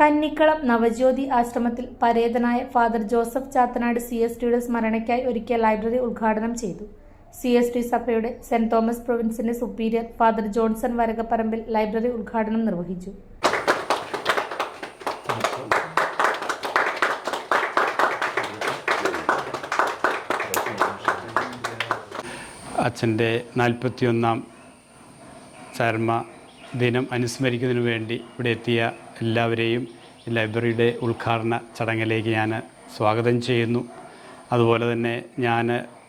കന്നിക്കളം നവജ്യോതി ആശ്രമത്തിൽ പരേതനായ father Joseph Chathanad CSTയുടെ സ്മരണയ്ക്കായി ഒരുക്കിയ ലൈബ്രറി ഉദ്ഘാടനം ചെയ്തു. CST സഭയുടെ സെന്റ് തോമസ് പ്രൊവിൻസിന്റെ superior father Johnson Varakapparambil library ഉദ്ഘാടനം നിർവഹിച്ചു. അച്ഛൻ്റെ 41ാം ചരമ ദിനം അനുസ്മരിക്കുന്നതിനു വേണ്ടി ഇവിടെ എത്തിയ എല്ലാവരെയും ലൈബ്രറിയുടെ ഉദ്ഘാടന ചടങ്ങിലേക്ക് ഞാൻ സ്വാഗതം ചെയ്യുന്നു. അതുപോലെ തന്നെ ഞാൻ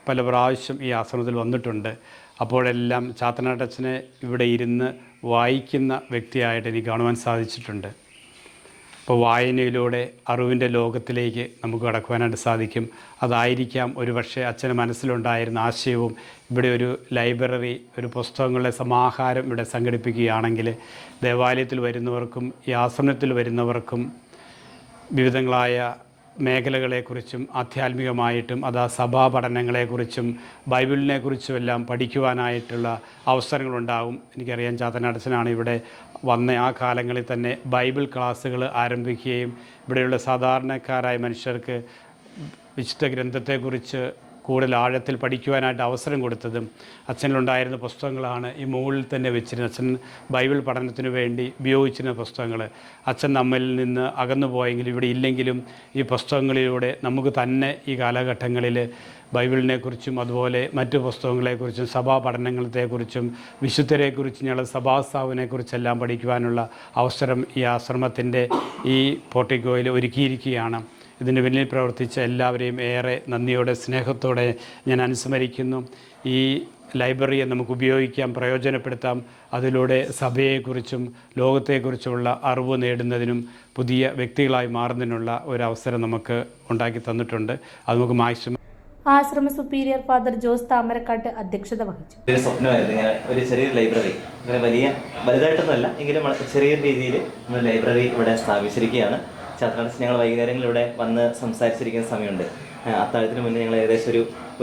പല പ്രാവശ്യം ഈ ആശ്രമത്തിൽ വന്നിട്ടുണ്ട്. അപ്പോഴെല്ലാം ചാത്തനാട്ടച്ഛനെ ഇവിടെ ഇരുന്ന് വായിക്കുന്ന വ്യക്തിയായിട്ട് എനിക്ക് കാണുവാൻ സാധിച്ചിട്ടുണ്ട്. അപ്പോൾ വായനയിലൂടെ അറിവിൻ്റെ ലോകത്തിലേക്ക് നമുക്ക് കടക്കുവാനായിട്ട് സാധിക്കും. അതായിരിക്കാം ഒരുപക്ഷെ അച്ഛൻ്റെ മനസ്സിലുണ്ടായിരുന്ന ആശയവും. ഇവിടെ ഒരു ലൈബ്രറി, ഒരു പുസ്തകങ്ങളുടെ സമാഹാരം ഇവിടെ സംഘടിപ്പിക്കുകയാണെങ്കിൽ ദേവാലയത്തിൽ വരുന്നവർക്കും ഈ ആശ്രമത്തിൽ വരുന്നവർക്കും വിവിധങ്ങളായ മേഖലകളെക്കുറിച്ചും ആധ്യാത്മികമായിട്ടും സഭാ പഠനങ്ങളെക്കുറിച്ചും ബൈബിളിനെക്കുറിച്ചും എല്ലാം പഠിക്കുവാനായിട്ടുള്ള അവസരങ്ങളുണ്ടാകും. എനിക്കറിയാം ചാത്തനാട്ടച്ഛനാണ് ഇവിടെ വന്ന ആ കാലങ്ങളിൽ തന്നെ ബൈബിൾ ക്ലാസ്സുകൾ ആരംഭിക്കുകയും ഇവിടെയുള്ള സാധാരണക്കാരായ മനുഷ്യർക്ക് വിശുദ്ധ ഗ്രന്ഥത്തെക്കുറിച്ച് കൂടുതൽ ആഴത്തിൽ പഠിക്കുവാനായിട്ട് അവസരം കൊടുത്തതും അച്ഛനിലുണ്ടായിരുന്ന പുസ്തകങ്ങളാണ് ഈ മുകളിൽ തന്നെ വെച്ചിരുന്നത്. അച്ഛൻ ബൈബിൾ പഠനത്തിന് വേണ്ടി ഉപയോഗിച്ചിരുന്ന പുസ്തകങ്ങൾ. അച്ഛൻ നമ്മിൽ നിന്ന് അകന്നു പോയെങ്കിലും ഇവിടെ ഇല്ലെങ്കിലും ഈ പുസ്തകങ്ങളിലൂടെ നമുക്ക് തന്നെ ഈ കാലഘട്ടങ്ങളിൽ ബൈബിളിനെക്കുറിച്ചും അതുപോലെ മറ്റു പുസ്തകങ്ങളെക്കുറിച്ചും സഭാ പഠനങ്ങളെക്കുറിച്ചും വിശുദ്ധരെക്കുറിച്ചും ഞങ്ങൾ സഭാസ്ഥാപനെക്കുറിച്ചെല്ലാം പഠിക്കുവാനുള്ള അവസരം ഈ ആശ്രമത്തിൻ്റെ ഈ പോർട്ടിക്കോയിൽ ഒരുക്കിയിരിക്കുകയാണ്. ഇതിന് പിന്നിൽ പ്രവർത്തിച്ച എല്ലാവരെയും ഏറെ നന്ദിയോടെ സ്നേഹത്തോടെ ഞാൻ അനുസ്മരിക്കുന്നു. ഈ ലൈബ്രറിയെ നമുക്ക് ഉപയോഗിക്കാം, പ്രയോജനപ്പെടുത്താം. അതിലൂടെ സഭയെക്കുറിച്ചും ലോകത്തെക്കുറിച്ചുമുള്ള അറിവ് നേടുന്നതിനും പുതിയ വ്യക്തികളായി മാറുന്നതിനുള്ള ഒരു അവസരം നമുക്ക് ഉണ്ടാക്കി തന്നിട്ടുണ്ട്. അത് നമുക്ക് മാക്സിമം. ആശ്രമ സുപ്പീരിയർ ഫാദർ ജോസ് താമരക്കാട്ട് അധ്യക്ഷത വഹിച്ചു. ഒരു സ്വപ്നമായിരുന്നു ഇങ്ങനെ ഒരു ചെറിയൊരു ലൈബ്രറി, അങ്ങനെ വലുതായിട്ടൊന്നുമല്ല എങ്കിലും ചെറിയൊരു രീതിയിൽ നമ്മൾ ലൈബ്രറി ഇവിടെ സ്ഥാപിച്ചിരിക്കുകയാണ്. ചാത്തനാട്ടച്ഛൻ ഞങ്ങൾ വൈകുന്നേരങ്ങളിൽ ഇവിടെ വന്ന് സംസാരിച്ചിരിക്കുന്ന സമയമുണ്ട്. അത്താഴത്തിന് മുന്നേ ഞങ്ങൾ ഏകദേശം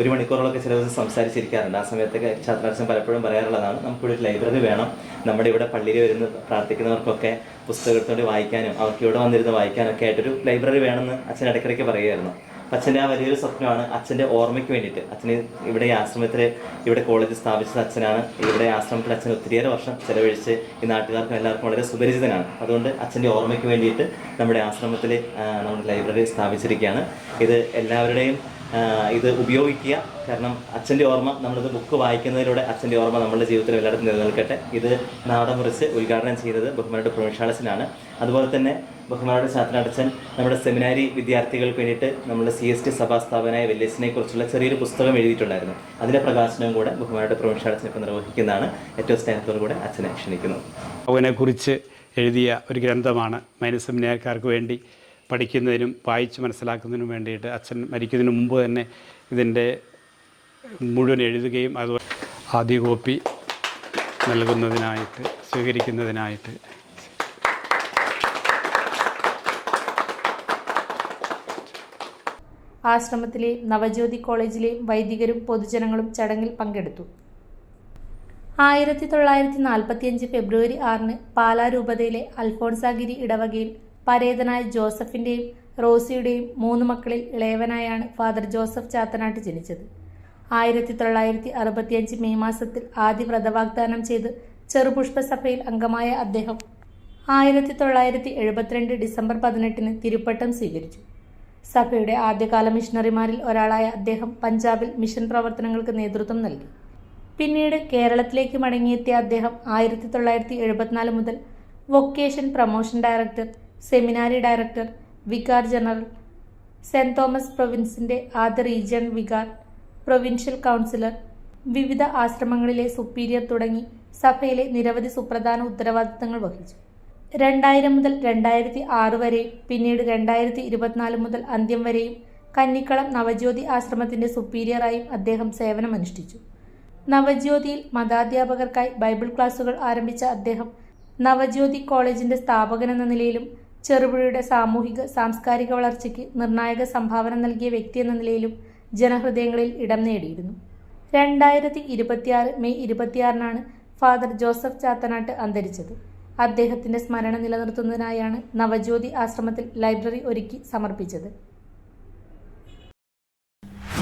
ഒരു മണിക്കൂറോളൊക്കെ ചില ദിവസം സംസാരിച്ചിരിക്കാറുണ്ട്. ആ സമയത്തൊക്കെ ചാത്തനാട്ടച്ഛൻ പലപ്പോഴും പറയാറുള്ളതാണ്, നമുക്കിവിടെ ഒരു ലൈബ്രറി വേണം. നമ്മുടെ ഇവിടെ പള്ളിയിൽ വരുന്ന പ്രാർത്ഥിക്കുന്നവർക്കൊക്കെ പുസ്തകത്തോടെ വായിക്കാനും അവർക്ക് ഇവിടെ വന്നിരുന്ന് വായിക്കാനൊക്കെ ആയിട്ടൊരു ലൈബ്രറി വേണമെന്ന് അച്ഛൻ ഇടയ്ക്കിടയ്ക്ക് പറയുമായിരുന്നു. അച്ഛൻ്റെ ആ വലിയൊരു സ്വപ്നമാണ് അച്ഛൻ്റെ ഓർമ്മയ്ക്ക് വേണ്ടിയിട്ട്. അച്ഛന് ഇവിടെ ഈ ആശ്രമത്തിൽ ഇവിടെ കോളേജ് സ്ഥാപിച്ചത് അച്ഛനാണ്. ഇവിടെ ആശ്രമത്തിൽ അച്ഛൻ ഒത്തിരിയേറെ വർഷം ചിലവഴിച്ച് ഈ നാട്ടുകാർക്കും എല്ലാവർക്കും വളരെ സുപരിചിതനാണ്. അതുകൊണ്ട് അച്ഛൻ്റെ ഓർമ്മയ്ക്ക് വേണ്ടിയിട്ട് നമ്മുടെ ആശ്രമത്തിൽ നമ്മുടെ ലൈബ്രറി സ്ഥാപിച്ചിരിക്കുകയാണ്. ഇത് എല്ലാവരുടെയും ഇത് ഉപയോഗിക്കുക. കാരണം അച്ഛൻ്റെ ഓർമ്മ, നമ്മളിത് ബുക്ക് വായിക്കുന്നതിലൂടെ അച്ഛൻ്റെ ഓർമ്മ നമ്മുടെ ജീവിതത്തിൽ എല്ലായിടത്തും നിലനിൽക്കട്ടെ. ഇത് നാടൻ മുറിച്ച് ഉദ്ഘാടനം ചെയ്തത് ബഹുമാനയുടെ പ്രൊവിൻഷ്യാളച്ഛനാണ്. അതുപോലെ തന്നെ ബഹുമാനയുടെ ചാത്തനാട്ടച്ഛൻ നമ്മുടെ സെമിനാരി വിദ്യാർത്ഥികൾക്ക് വേണ്ടിയിട്ട് നമ്മുടെ CST സഭാസ്ഥാപനായ വെല്ലേസിനെ കുറിച്ചുള്ള ചെറിയൊരു പുസ്തകം എഴുതിയിട്ടുണ്ടായിരുന്നു. അതിൻ്റെ പ്രകാശനവും കൂടെ ബഹുമാനയുടെ പ്രൊവിൻഷ്യാളച്ഛൻ ഇപ്പോൾ നിർവഹിക്കുന്നതാണ്. ഏറ്റവും സ്നേഹത്തോടു കൂടെ അച്ഛനെ ക്ഷണിക്കുന്നു. അവനെക്കുറിച്ച് എഴുതിയ ഒരു ഗ്രന്ഥമാണ്. മൈനർ സെമിനാരിക്കാർക്ക് വേണ്ടി പഠിക്കുന്നതിനും വായിച്ച് മനസ്സിലാക്കുന്നതിനും വേണ്ടിയിട്ട് അച്ഛൻ മരിക്കുന്നതിന് മുമ്പ് തന്നെ ഇതിൻ്റെ മുഴുവൻ എഴുതുകയും അതുപോലെ ആദ്യ കോപ്പി നൽകുന്നതിനായിട്ട് സ്വീകരിക്കുന്നതിനായിട്ട് ആശ്രമത്തിലെയും നവജ്യോതി കോളേജിലെയും വൈദികരും പൊതുജനങ്ങളും ചടങ്ങിൽ പങ്കെടുത്തു. 1945 ഫെബ്രുവരി 6 പാലാ രൂപതയിലെ അൽഫോൺസാഗിരി ഇടവകയിൽ പരേതനായ ജോസഫിൻ്റെയും റോസിയുടെയും 3 മക്കളിൽ ഇളയവനായാണ് ഫാദർ ജോസഫ് ചാത്തനാട്ട് ജനിച്ചത്. 1965 മെയ് മാസത്തിൽ ആദ്യ വ്രതവാഗ്ദാനം ചെയ്ത് ചെറുപുഷ്പസഭയിൽ അംഗമായ അദ്ദേഹം 1972 ഡിസംബർ 18 തിരുപ്പട്ടം സ്വീകരിച്ചു. സഭയുടെ ആദ്യകാല മിഷണറിമാരിൽ ഒരാളായ അദ്ദേഹം പഞ്ചാബിൽ മിഷൻ പ്രവർത്തനങ്ങൾക്ക് നേതൃത്വം നൽകി. പിന്നീട് കേരളത്തിലേക്ക് മടങ്ങിയെത്തിയ അദ്ദേഹം 1974 മുതൽ vocation promotion director, seminary director, vicar general, saint Thomas പ്രൊവിൻസിന്റെ ആദ്യ റീജിയൺ വികാർ, പ്രൊവിൻഷ്യൽ കൗൺസിലർ, വിവിധ ആശ്രമങ്ങളിലെ സുപ്പീരിയർ തുടങ്ങി സഭയിലെ നിരവധി സുപ്രധാന ഉത്തരവാദിത്തങ്ങൾ വഹിച്ചു. 2000 മുതൽ 2006 വരെയും പിന്നീട് 2024 മുതൽ അന്ത്യം വരെയും കന്നിക്കളം നവജ്യോതി ആശ്രമത്തിന്റെ സുപ്പീരിയറായും അദ്ദേഹം സേവനമനുഷ്ഠിച്ചു. നവജ്യോതിയിൽ മതാധ്യാപകർക്കായി ബൈബിൾ ക്ലാസുകൾ ആരംഭിച്ച അദ്ദേഹം നവജ്യോതി കോളേജിന്റെ സ്ഥാപകനെന്ന നിലയിലും ചെറുപുഴയുടെ സാമൂഹിക സാംസ്കാരിക വളർച്ചയ്ക്ക് നിർണായക സംഭാവന നൽകിയ വ്യക്തിയെന്ന നിലയിലും ജനഹൃദയങ്ങളിൽ ഇടം നേടിയിരുന്നു. 2026 മെയ് 26 ഫാദർ ജോസഫ് ചാത്തനാട്ട് അന്തരിച്ചത്. അദ്ദേഹത്തിന്റെ സ്മരണ നിലനിർത്തുന്നതിനായാണ് നവജ്യോതി ആശ്രമത്തിൽ ലൈബ്രറി ഒരുക്കി സമർപ്പിച്ചത്.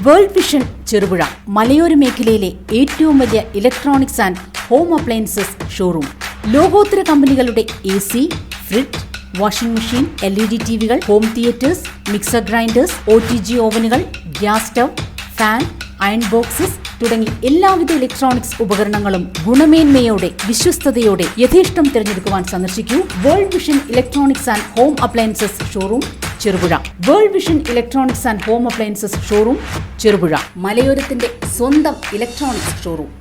വേൾഡ് വിഷൻ ചെറുപുഴ മലയോര മേഖലയിലെ ഏറ്റവും വലിയ electronics and home appliances showroom. ലോകോത്തര കമ്പനികളുടെ AC, fridge, washing machine, LED ടിവികൾ, home theatres, mixer grinders, OTG ഓവനുകൾ, gas stove, fan, iron boxes തുടങ്ങി എല്ലാവിധ ഇലക്ട്രോണിക്സ് ഉപകരണങ്ങളും ഗുണമേന്മയോടെ വിശ്വസ്തയോടെ യഥേഷ്ടം തിരഞ്ഞെടുക്കുവാൻ സന്ദർശിക്കൂ World Vision electronics and home appliances showroom Cherupuzha. World Vision electronics and home appliances showroom Cherupuzha, മലയോരത്തിന്റെ സ്വന്തം ഇലക്ട്രോണിക്സ് ഷോറൂം.